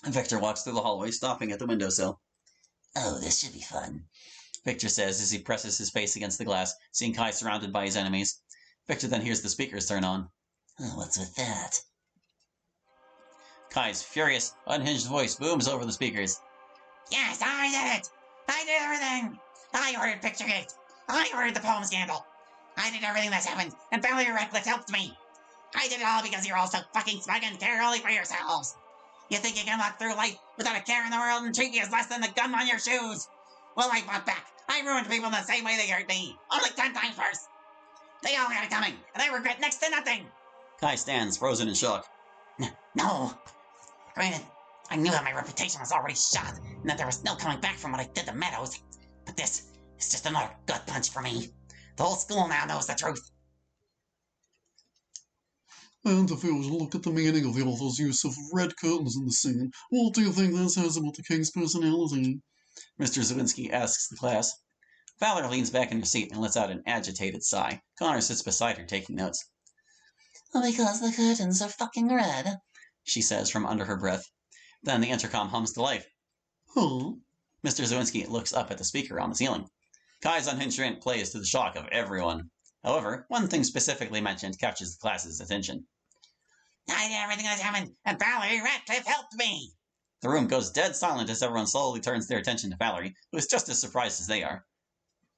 Victor walks through the hallway, stopping at the windowsill. Oh, this should be fun, Victor says as he presses his face against the glass, seeing Kai surrounded by his enemies. Victor then hears the speakers turn on. Oh, what's with that? Kai's furious, unhinged voice booms over the speakers. Yes, I did it! I did everything! I ordered Picturegate! I ordered the poem scandal! I did everything that's happened, and Valerie Radcliffe helped me! I did it all because you're all so fucking smug and care only for yourselves! You think you can walk through life without a care in the world and treat me as less than the gum on your shoes? Well, I fought back. I ruined people in the same way they hurt me. Only 10 times worse. They all had it coming, and I regret next to nothing. Kai stands, frozen in shock. No. Granted, I knew that my reputation was already shot, and that there was no coming back from what I did to Meadows. But this is just another gut punch for me. The whole school now knows the truth. And if we were to look at the meaning of the author's use of red curtains in the scene, what do you think that says about the king's personality? Mr. Zawinski asks the class. Fowler leans back in her seat and lets out an agitated sigh. Connor sits beside her, taking notes. Because the curtains are fucking red, she says from under her breath. Then the intercom hums to life. Huh? Mr. Zawinski looks up at the speaker on the ceiling. Kai's unhinged rant plays to the shock of everyone. However, one thing specifically mentioned catches the class's attention. I did everything that happened, and Valerie Radcliffe helped me! The room goes dead silent as everyone slowly turns their attention to Valerie, who is just as surprised as they are.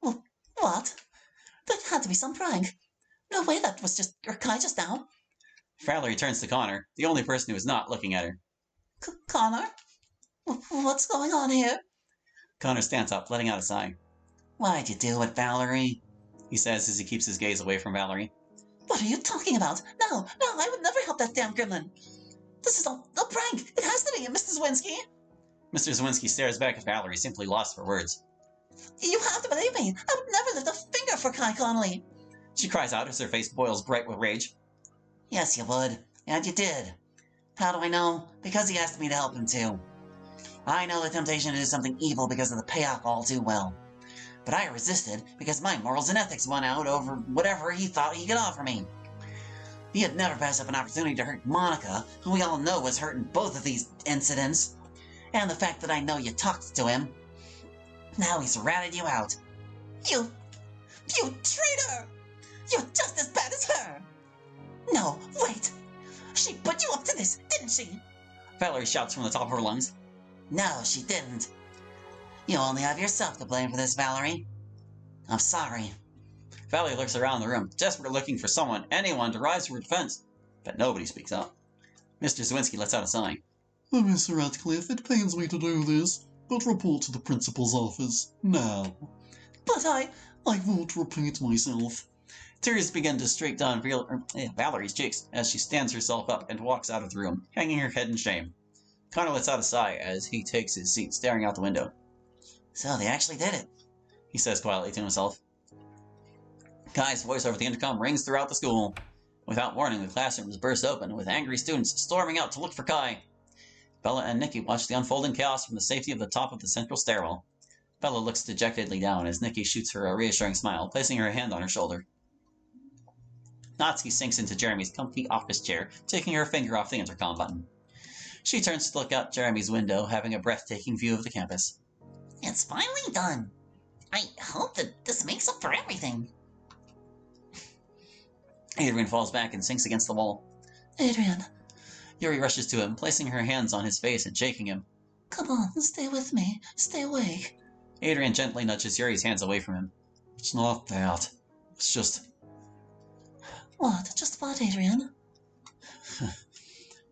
What? That had to be some prank. No way, that was just Kai just now. Valerie turns to Connor, the only person who is not looking at her. Connor? What's going on here? Connor stands up, letting out a sigh. Why'd you do it, Valerie? He says as he keeps his gaze away from Valerie. What are you talking about? No, I would never help that damn gremlin. This is a prank. It has to be, Mr. Zawinski. Mr. Zawinski stares back at Valerie, simply lost for words. You have to believe me. I would never lift a finger for Kai Connolly. She cries out as her face boils bright with rage. Yes, you would. And you did. How do I know? Because he asked me to help him too. I know the temptation to do something evil because of the payoff all too well. But I resisted because my morals and ethics won out over whatever he thought he could offer me. He had never passed up an opportunity to hurt Monica, who we all know was hurt in both of these incidents. And the fact that I know you talked to him. Now he's ratted you out. You traitor! You're just as bad as her! No, wait! She put you up to this, didn't she? Valerie shouts from the top of her lungs. No, she didn't. You only have yourself to blame for this, Valerie. I'm sorry. Valerie looks around the room, desperately looking for anyone to rise to her defense. But nobody speaks up. Mr. Zawinski lets out a sigh. Miss Radcliffe, it pains me to do this, but report to the principal's office, now. But I won't repeat myself. Tears begin to streak down Valerie's cheeks as she stands herself up and walks out of the room, hanging her head in shame. Connor lets out a sigh as he takes his seat, staring out the window. So they actually did it, he says quietly to himself. Kai's voice over the intercom rings throughout the school. Without warning, the classrooms burst open, with angry students storming out to look for Kai. Bella and Nikki watch the unfolding chaos from the safety of the top of the central stairwell. Bella looks dejectedly down as Nikki shoots her a reassuring smile, placing her hand on her shoulder. Natsuki sinks into Jeremy's comfy office chair, taking her finger off the intercom button. She turns to look out Jeremy's window, having a breathtaking view of the campus. It's finally done. I hope that this makes up for everything. Adrian falls back and sinks against the wall. Adrian. Yuri rushes to him, placing her hands on his face and shaking him. Come on, stay with me. Stay awake. Adrian gently nudges Yuri's hands away from him. It's not that. It's just... What? Just what, Adrian?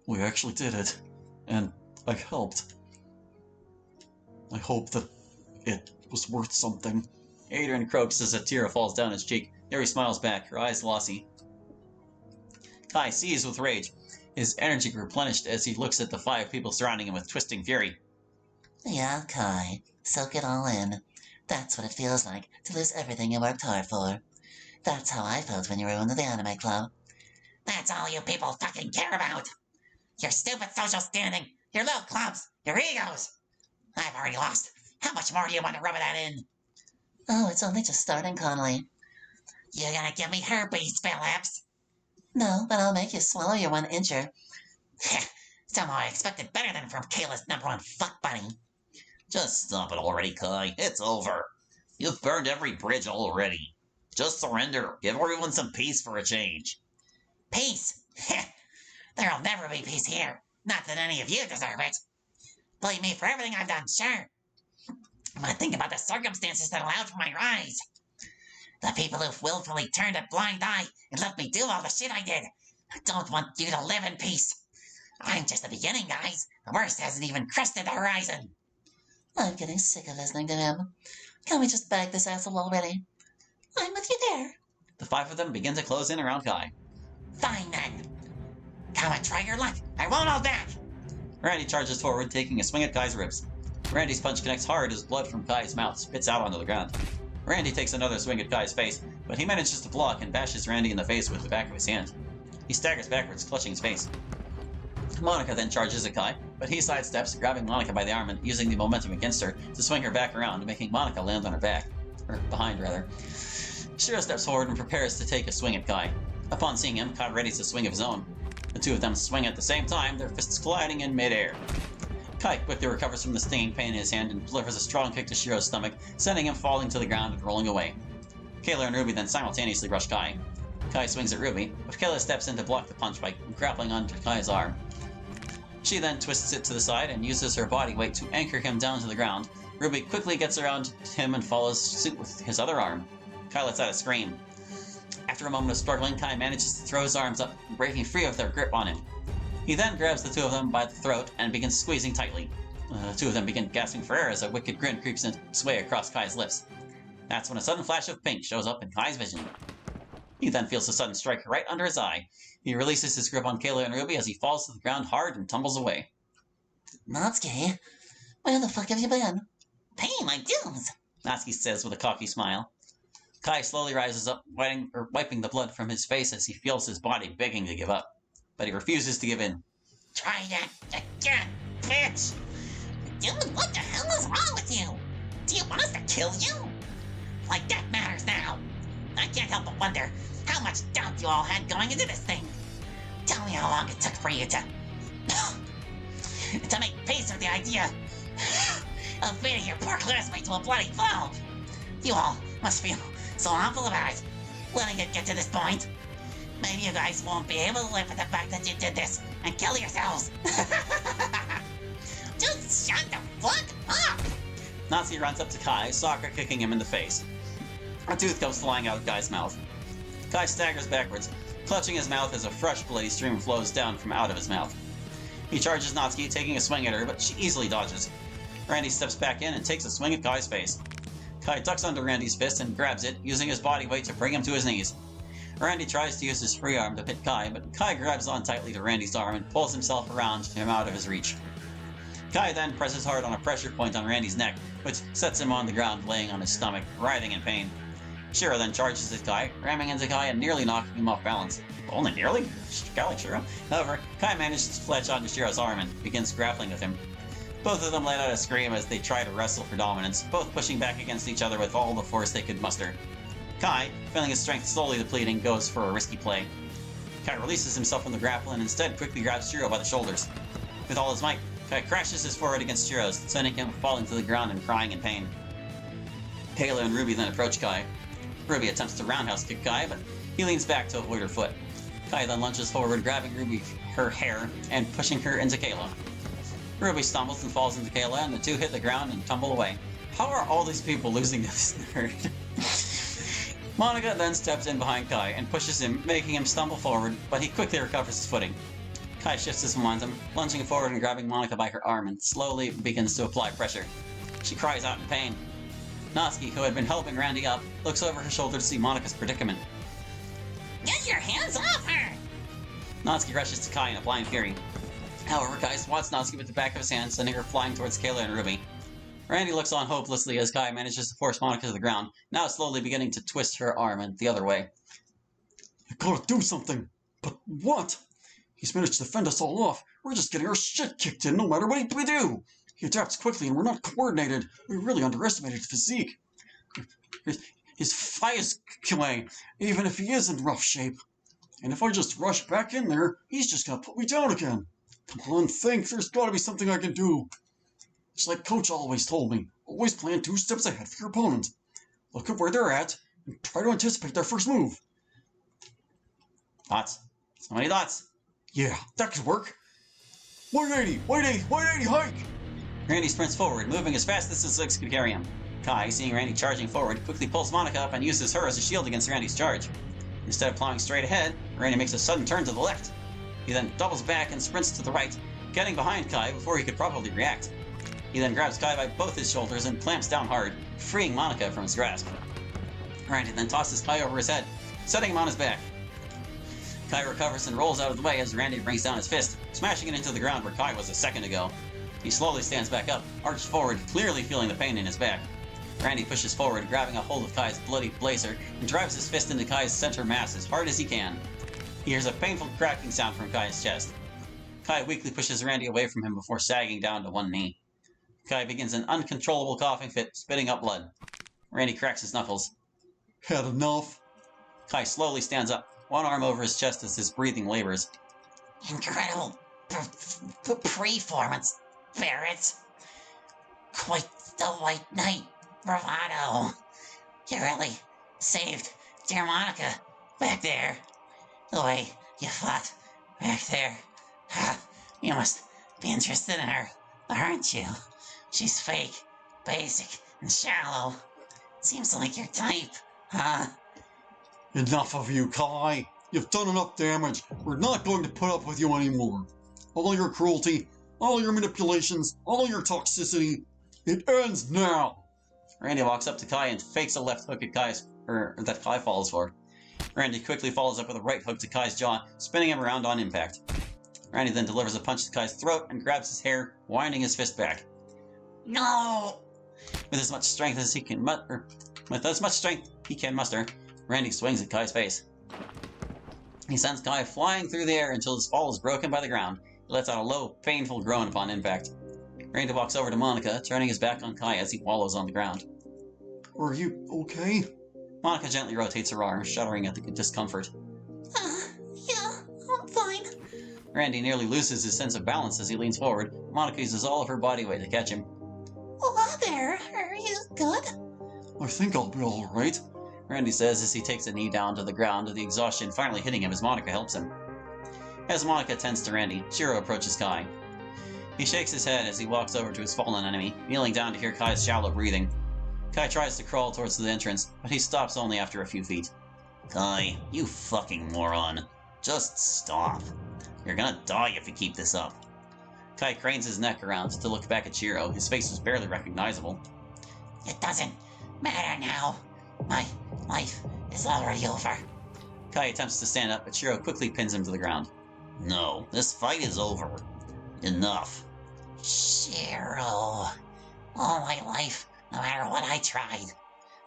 We actually did it. And I helped. I hope that it was worth something. Adrian croaks as a tear falls down his cheek. Yuri smiles back, her eyes glossy. Kai seethes with rage, his energy replenished as he looks at the 5 people surrounding him with twisting fury. Yeah, Kai. Soak it all in. That's what it feels like, to lose everything you worked hard for. That's how I felt when you ruined the anime club. That's all you people fucking care about! Your stupid social standing, your little clubs, your egos! I've already lost. How much more do you want to rub that in? Oh, it's only just starting, Connolly. You're gonna give me herpes, Phillips? No, but I'll make you swallow your 1-incher. Somehow I expected better than from Kayla's #1 fuck buddy. Just stop it already, Kai. It's over. You've burned every bridge already. Just surrender. Give everyone some peace for a change. Peace? There'll never be peace here. Not that any of you deserve it. Blame me for everything I've done, sure. But think about the circumstances that allowed for my rise. The people who've willfully turned a blind eye and let me do all the shit I did. I don't want you to live in peace. I'm just the beginning, guys. The worst hasn't even crested the horizon. I'm getting sick of listening to him. Can we just bag this asshole already? I'm with you there. The 5 of them begin to close in around Kai. Fine then. Come and try your luck. I won't hold back. Randy charges forward, taking a swing at Kai's ribs. Randy's punch connects hard as blood from Kai's mouth spits out onto the ground. Randy takes another swing at Kai's face, but he manages to block and bashes Randy in the face with the back of his hand. He staggers backwards, clutching his face. Monica then charges at Kai, but he sidesteps, grabbing Monica by the arm and using the momentum against her to swing her back around, making Monica land on her back. Or behind, rather. Shiro steps forward and prepares to take a swing at Kai. Upon seeing him, Kai readies a swing of his own. The two of them swing at the same time, their fists colliding in midair. Kai quickly recovers from the stinging pain in his hand and delivers a strong kick to Shiro's stomach, sending him falling to the ground and rolling away. Kayla and Ruby then simultaneously rush Kai. Kai swings at Ruby, but Kayla steps in to block the punch by grappling onto Kai's arm. She then twists it to the side and uses her body weight to anchor him down to the ground. Ruby quickly gets around him and follows suit with his other arm. Kai lets out a scream. After a moment of struggling, Kai manages to throw his arms up, breaking free of their grip on him. He then grabs the two of them by the throat and begins squeezing tightly. The two of them begin gasping for air as a wicked grin creeps its way across Kai's lips. That's when a sudden flash of pink shows up in Kai's vision. He then feels a sudden strike right under his eye. He releases his grip on Kayla and Ruby as he falls to the ground hard and tumbles away. Natsuki, where the fuck have you been? Paying my dues, Natsuki says with a cocky smile. Kai slowly rises up, wiping the blood from his face as he feels his body begging to give up. But he refuses to give in. Try that again, bitch! Dude, what the hell is wrong with you? Do you want us to kill you? Like that matters now. I can't help but wonder how much doubt you all had going into this thing. Tell me how long it took for you to make peace with the idea of feeding your poor classmate to a bloody foe. You all must feel so awful about it, letting it get to this point. Maybe you guys won't be able to live with the fact that you did this and kill yourselves. Just shut the fuck up! Natsuki runs up to Kai, soccer kicking him in the face. A tooth comes flying out of Kai's mouth. Kai staggers backwards, clutching his mouth as a fresh bloody stream flows down from out of his mouth. He charges Natsuki, taking a swing at her, but she easily dodges. Randy steps back in and takes a swing at Kai's face. Kai ducks under Randy's fist and grabs it, using his body weight to bring him to his knees. Randy tries to use his free arm to hit Kai, but Kai grabs on tightly to Randy's arm and pulls himself around him out of his reach. Kai then presses hard on a pressure point on Randy's neck, which sets him on the ground laying on his stomach, writhing in pain. Shiro then charges at Kai, ramming into Kai and nearly knocking him off balance. Only nearly? Golly, Shiro. However, Kai manages to latch onto Shiro's arm and begins grappling with him. Both of them let out a scream as they try to wrestle for dominance, both pushing back against each other with all the force they could muster. Kai, feeling his strength slowly depleting, goes for a risky play. Kai releases himself from the grapple and instead quickly grabs Shiro by the shoulders. With all his might, Kai crashes his forehead against Shiro's, sending him falling to the ground and crying in pain. Kayla and Ruby then approach Kai. Ruby attempts to roundhouse kick Kai, but he leans back to avoid her foot. Kai then lunges forward, grabbing Ruby her hair and pushing her into Kayla. Ruby stumbles and falls into Kayla, and the two hit the ground and tumble away. How are all these people losing to this nerd? Monica then steps in behind Kai and pushes him, making him stumble forward, but he quickly recovers his footing. Kai shifts his momentum, lunging forward and grabbing Monica by her arm, and slowly begins to apply pressure. She cries out in pain. Natsuki, who had been helping Randy up, looks over her shoulder to see Monica's predicament. Get your hands off her! Natsuki rushes to Kai in a blind fury. However, Kai swats Natsuki with the back of his hand, sending her flying towards Kayla and Ruby. Randy looks on hopelessly as Kai manages to force Monica to the ground, now slowly beginning to twist her arm the other way. You gotta do something! But what? He's managed to fend us all off. We're just getting our shit kicked in no matter what we do! He adapts quickly and we're not coordinated. We really underestimated his physique. His fight is killing, even if he is in rough shape. And if I just rush back in there, he's just gonna put me down again. Come on, think. There's gotta be something I can do. It's like Coach always told me. Always plan 2 steps ahead for your opponent. Look at where they're at and try to anticipate their first move. Dots. So many dots. Yeah, that could work. 180, hike! Randy sprints forward, moving as fast as his legs could carry him. Kai, seeing Randy charging forward, quickly pulls Monica up and uses her as a shield against Randy's charge. Instead of plowing straight ahead, Randy makes a sudden turn to the left. He then doubles back and sprints to the right, getting behind Kai before he could properly react. He then grabs Kai by both his shoulders and clamps down hard, freeing Monica from his grasp. Randy then tosses Kai over his head, setting him on his back. Kai recovers and rolls out of the way as Randy brings down his fist, smashing it into the ground where Kai was a second ago. He slowly stands back up, arched forward, clearly feeling the pain in his back. Randy pushes forward, grabbing a hold of Kai's bloody blazer, and drives his fist into Kai's center mass as hard as he can. He hears a painful cracking sound from Kai's chest. Kai weakly pushes Randy away from him before sagging down to one knee. Kai begins an uncontrollable coughing fit, spitting up blood. Randy cracks his knuckles. Had enough? Kai slowly stands up, one arm over his chest as his breathing labors. Incredible performance, Barrett. Quite the white knight bravado. You really saved dear Monica back there. The way you fought back there. You must be interested in her, aren't you? She's fake, basic, and shallow. Seems like your type, huh? Enough of you, Kai. You've done enough damage. We're not going to put up with you anymore. All your cruelty, all your manipulations, all your toxicity, it ends now. Randy walks up to Kai and fakes a left hook at that Kai falls for. Randy quickly follows up with a right hook to Kai's jaw, spinning him around on impact. Randy then delivers a punch to Kai's throat and grabs his hair, winding his fist back. No! With as much strength he can muster, Randy swings at Kai's face. He sends Kai flying through the air until his fall is broken by the ground. He lets out a low, painful groan upon impact. Randy walks over to Monica, turning his back on Kai as he wallows on the ground. Are you okay? Monica gently rotates her arm, shuddering at the discomfort. Yeah, I'm fine. Randy nearly loses his sense of balance as he leans forward. Monica uses all of her body weight to catch him. Oh, there. Are you good? I think I'll be alright. Randy says as he takes a knee down to the ground, the exhaustion finally hitting him as Monica helps him. As Monica tends to Randy, Shiro approaches Kai. He shakes his head as he walks over to his fallen enemy, kneeling down to hear Kai's shallow breathing. Kai tries to crawl towards the entrance, but he stops only after a few feet. Kai, you fucking moron. Just stop. You're gonna die if you keep this up. Kai cranes his neck around to look back at Shiro. His face was barely recognizable. It doesn't matter now. My life is already over. Kai attempts to stand up, but Shiro quickly pins him to the ground. No, this fight is over. Enough. Shiro. All my life, no matter what I tried,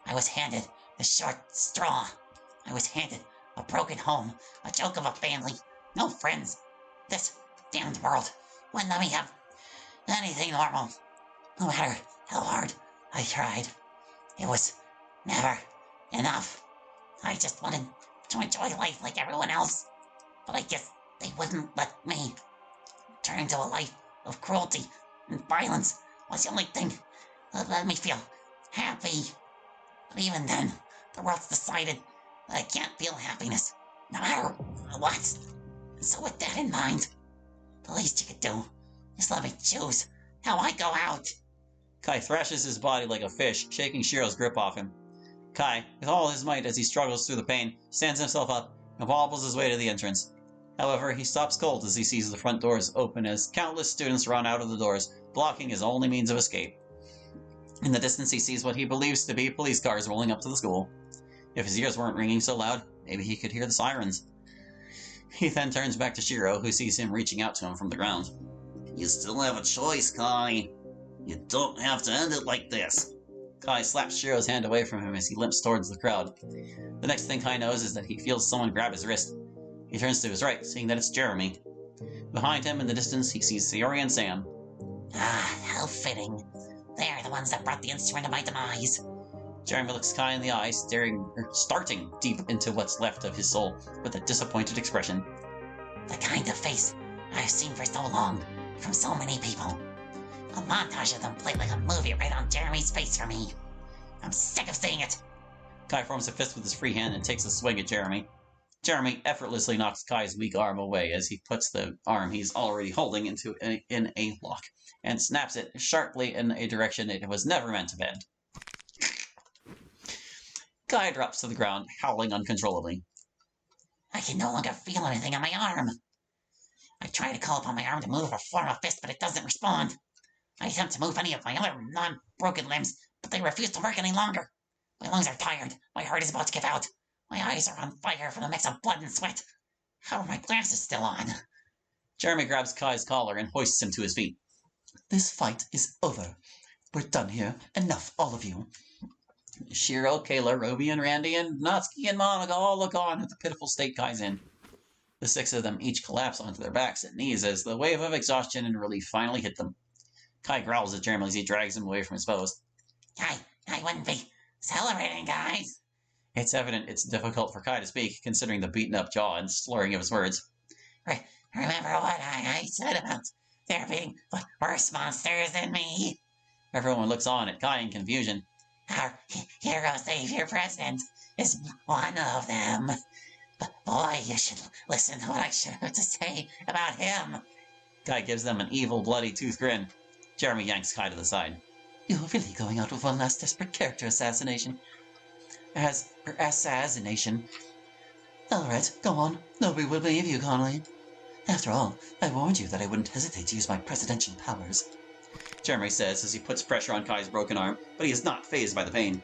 I was handed the short straw. I was handed a broken home, a joke of a family, no friends. This damned world wouldn't let me have anything normal. No matter how hard I tried, it was never enough. I just wanted to enjoy life like everyone else, but I guess they wouldn't let me. Turning to a life of cruelty and violence was the only thing that let me feel happy. But even then, the world's decided that I can't feel happiness, no matter what. So with that in mind, the least you could do is let me choose how I go out. Kai thrashes his body like a fish, shaking Shiro's grip off him. Kai, with all his might as he struggles through the pain, stands himself up and wobbles his way to the entrance. However, he stops cold as he sees the front doors open as countless students run out of the doors, blocking his only means of escape. In the distance, he sees what he believes to be police cars rolling up to the school. If his ears weren't ringing so loud, maybe he could hear the sirens. He then turns back to Shiro, who sees him reaching out to him from the ground. You still have a choice, Kai. You don't have to end it like this. Kai slaps Shiro's hand away from him as he limps towards the crowd. The next thing Kai knows is that he feels someone grab his wrist. He turns to his right, seeing that it's Jeremy. Behind him in the distance, he sees Sayori and Sam. Ah, how fitting. They're the ones that brought the instrument to my demise. Jeremy looks Kai in the eye, starting deep into what's left of his soul, with a disappointed expression. The kind of face I've seen for so long, from so many people. A montage of them played like a movie right on Jeremy's face for me. I'm sick of seeing it. Kai forms a fist with his free hand and takes a swing at Jeremy. Jeremy effortlessly knocks Kai's weak arm away as he puts the arm he's already holding in a lock and snaps it sharply in a direction it was never meant to bend. Kai drops to the ground, howling uncontrollably. I can no longer feel anything on my arm. I try to call upon my arm to move or form a fist, but it doesn't respond. I attempt to move any of my other non-broken limbs, but they refuse to work any longer. My lungs are tired. My heart is about to give out. My eyes are on fire from a mix of blood and sweat. How are my glasses still on? Jeremy grabs Kai's collar and hoists him to his feet. This fight is over. We're done here. Enough, all of you. Shiro, Kayla, Roby, and Randy, and Natsuki and Monica all look on at the pitiful state Kai's in. The 6 of them each collapse onto their backs and knees as the wave of exhaustion and relief finally hit them. Kai growls at Jeremy as he drags him away from his foes. I wouldn't be celebrating, guys. It's evident it's difficult for Kai to speak, considering the beaten-up jaw and slurring of his words. Remember what I said about there being worse monsters than me? Everyone looks on at Kai in confusion. Our hero savior president is one of them. But boy, you should listen to what I should have to say about him. Kai gives them an evil, bloody tooth grin. Jeremy yanks Kai to the side. You're really going out with one last desperate character assassination. Assassination. All right, go on. Nobody will believe you, Connolly. After all, I warned you that I wouldn't hesitate to use my presidential powers. Jeremy says as he puts pressure on Kai's broken arm, but he is not fazed by the pain.